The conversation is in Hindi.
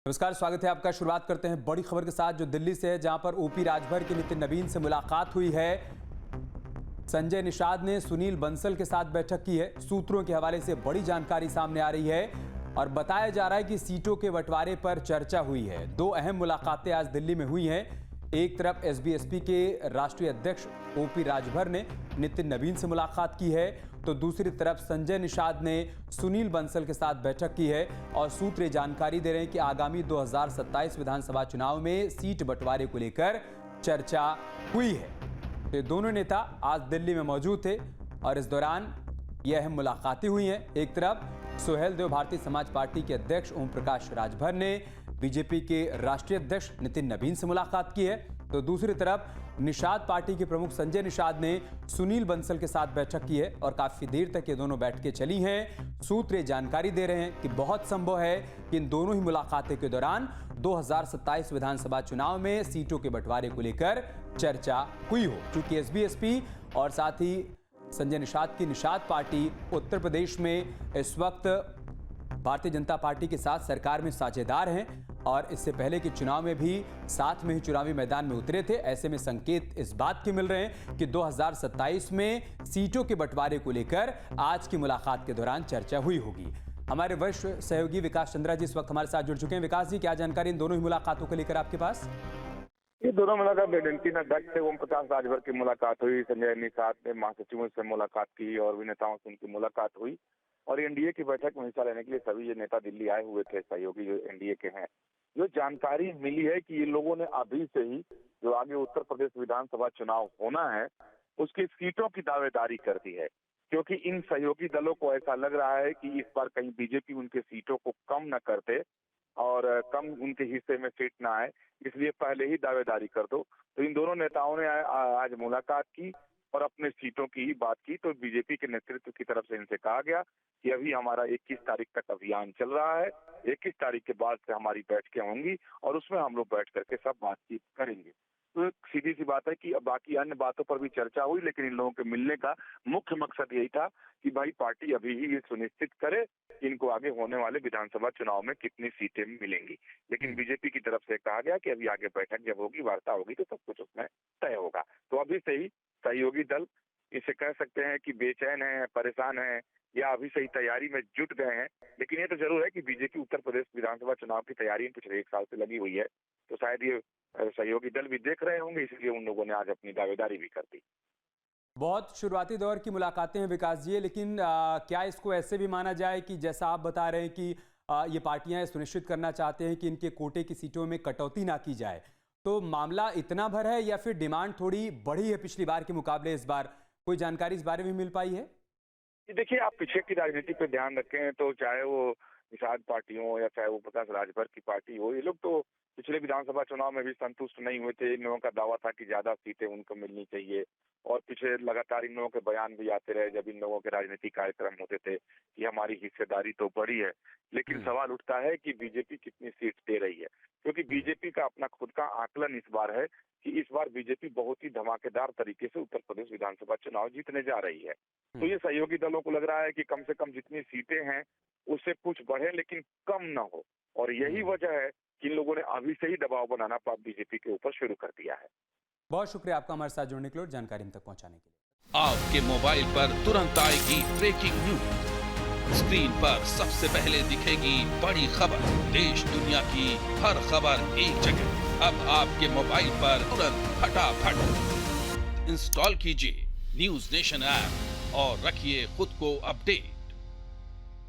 नमस्कार, स्वागत है आपका। शुरुआत करते हैं बड़ी खबर के साथ जो दिल्ली से है, जहां पर ओपी राजभर की नितिन नवीन से मुलाकात हुई है। संजय निषाद ने सुनील बंसल के साथ बैठक की है। सूत्रों के हवाले से बड़ी जानकारी सामने आ रही है और बताया जा रहा है कि सीटों के बंटवारे पर चर्चा हुई है। दो अहम मुलाकातें आज दिल्ली में हुई हैं। एक तरफ एसबीएसपी के राष्ट्रीय अध्यक्ष ओपी राजभर ने नितिन नवीन से मुलाकात की है, तो दूसरी तरफ संजय निषाद ने सुनील बंसल के साथ बैठक की है और सूत्र जानकारी दे रहे हैं कि आगामी 2027 विधानसभा चुनाव में सीट बंटवारे को लेकर चर्चा हुई है। तो दोनों नेता आज दिल्ली में मौजूद थे और इस दौरान यह अहम मुलाकातें हुई हैं। एक तरफ सुहेल देव भारतीय समाज पार्टी के अध्यक्ष ओम प्रकाश राजभर ने बीजेपी के राष्ट्रीय अध्यक्ष नितिन नवीन से मुलाकात की है, तो दूसरी तरफ निषाद पार्टी के प्रमुख संजय निषाद ने सुनील बंसल के साथ बैठक की है और काफी देर तक ये दोनों बैठकें चली हैं। सूत्र जानकारी दे रहे हैं कि बहुत संभव है कि इन दोनों ही मुलाकातों के दौरान 2027 विधानसभा चुनाव में सीटों के बंटवारे को लेकर चर्चा हुई हो। चूंकि एसबीएसपी और साथ ही संजय निषाद की निषाद पार्टी उत्तर प्रदेश में इस वक्त भारतीय जनता पार्टी के साथ सरकार में साझेदार हैं और इससे पहले के चुनाव में भी साथ में ही चुनावी मैदान में उतरे थे। ऐसे में संकेत इस बात के मिल रहे हैं कि 2027 में सीटों के बंटवारे को लेकर आज की मुलाकात के दौरान चर्चा हुई होगी। हमारे वरिष्ठ सहयोगी विकास चंद्रा जी इस वक्त हमारे साथ जुड़ चुके हैं। विकास जी, क्या जानकारी इन दोनों ही मुलाकातों को लेकर आपके पास? ये दोनों मुलाकात एनडीए अध्यक्ष से ओम प्रकाश राजभर की मुलाकात हुई, संजय निषाद ने महासचिवों से मुलाकात की और भी नेताओं से उनकी मुलाकात हुई और एनडीए की बैठक में हिस्सा लेने के लिए सभी ये नेता दिल्ली आए हुए थे, सहयोगी जो एनडीए के हैं। जो जानकारी मिली है कि ये लोगों ने अभी से ही जो आगे उत्तर प्रदेश विधानसभा चुनाव होना है उसकी सीटों की दावेदारी कर दी है, क्योंकि इन सहयोगी दलों को ऐसा लग रहा है कि इस बार कहीं बीजेपी उनके सीटों को कम न कर दे और कम उनके हिस्से में सीट ना आए, इसलिए पहले ही दावेदारी कर दो। तो इन दोनों नेताओं ने आज मुलाकात की और अपने सीटों की ही बात की। तो बीजेपी के नेतृत्व की तरफ से इनसे कहा गया कि अभी हमारा 21 तारीख तक अभियान चल रहा है, 21 तारीख के बाद से हमारी बैठकें होंगी और उसमें हम लोग बैठ करके सब बातचीत करेंगे। तो सीधी सी बात है कि अब बाकी अन्य बातों पर भी चर्चा हुई, लेकिन इन लोगों के मिलने का मुख्य मकसद यही था कि भाई पार्टी अभी ही ये सुनिश्चित करे कि इनको आगे होने वाले विधानसभा चुनाव में कितनी सीटें मिलेंगी। लेकिन बीजेपी की तरफ से कहा गया कि अभी आगे बैठक जब होगी, वार्ता होगी, तो सब कुछ उसमें तय होगा। तो अभी से ही सहयोगी दल इसे कह सकते हैं कि बेचैन है, परेशान है या अभी से ही तैयारी में जुट गए हैं। लेकिन ये तो जरूर है कि बीजेपी उत्तर प्रदेश विधानसभा चुनाव की तैयारी पिछले 1 साल से लगी हुई है, तो शायद ये सहयोगी दल भी देख रहे होंगे, इसलिए उन लोगों ने आज अपनी दावेदारी भी कर दी। बहुत शुरुआती दौर की मुलाकातें हैं विकास जी, लेकिन क्या इसको ऐसे भी माना जाए कि जैसा आप बता रहे हैं कि ये पार्टियां सुनिश्चित करना चाहते हैं कि इनके कोटे की सीटों में कटौती ना की जाए, तो मामला इतना भर है या फिर डिमांड थोड़ी बढ़ी है पिछली बार के मुकाबले इस बार? कोई जानकारी इस बारे में मिल पाई है? देखिए, आप पीछे की राजनीति पे ध्यान रखें तो चाहे वो निषाद पार्टी हो या चाहे वो प्रकाश राजभर की पार्टी हो, ये लोग तो पिछले विधानसभा चुनाव में भी संतुष्ट नहीं हुए थे। इन लोगों का दावा था कि ज्यादा सीटें उनको मिलनी चाहिए और पीछे लगातार इन लोगों के बयान भी आते रहे जब इन लोगों के राजनीतिक कार्यक्रम होते थे कि हमारी हिस्सेदारी तो बड़ी है। लेकिन सवाल उठता है कि बीजेपी कितनी सीट दे रही है, क्योंकि बीजेपी का अपना खुद का आकलन इस बार है कि इस बार बीजेपी बहुत ही धमाकेदार तरीके से उत्तर प्रदेश विधानसभा चुनाव जीतने जा रही है। तो ये सहयोगी दलों को लग रहा है कि कम से कम जितनी सीटें हैं उससे कुछ बढ़े लेकिन कम न हो, और यही वजह है कि इन लोगों ने अभी से ही दबाव बनाना बीजेपी के ऊपर शुरू कर दिया है। बहुत शुक्रिया आपका हमारे साथ जुड़ने के लिए और जानकारी हम तक पहुंचाने के लिए। आपके मोबाइल पर तुरंत आएगी ब्रेकिंग न्यूज, स्क्रीन पर सबसे पहले दिखेगी बड़ी खबर, देश दुनिया की हर खबर एक जगह। अब आपके मोबाइल पर तुरंत फटाफट इंस्टॉल कीजिए न्यूज नेशन ऐप और रखिए खुद को अपडेट।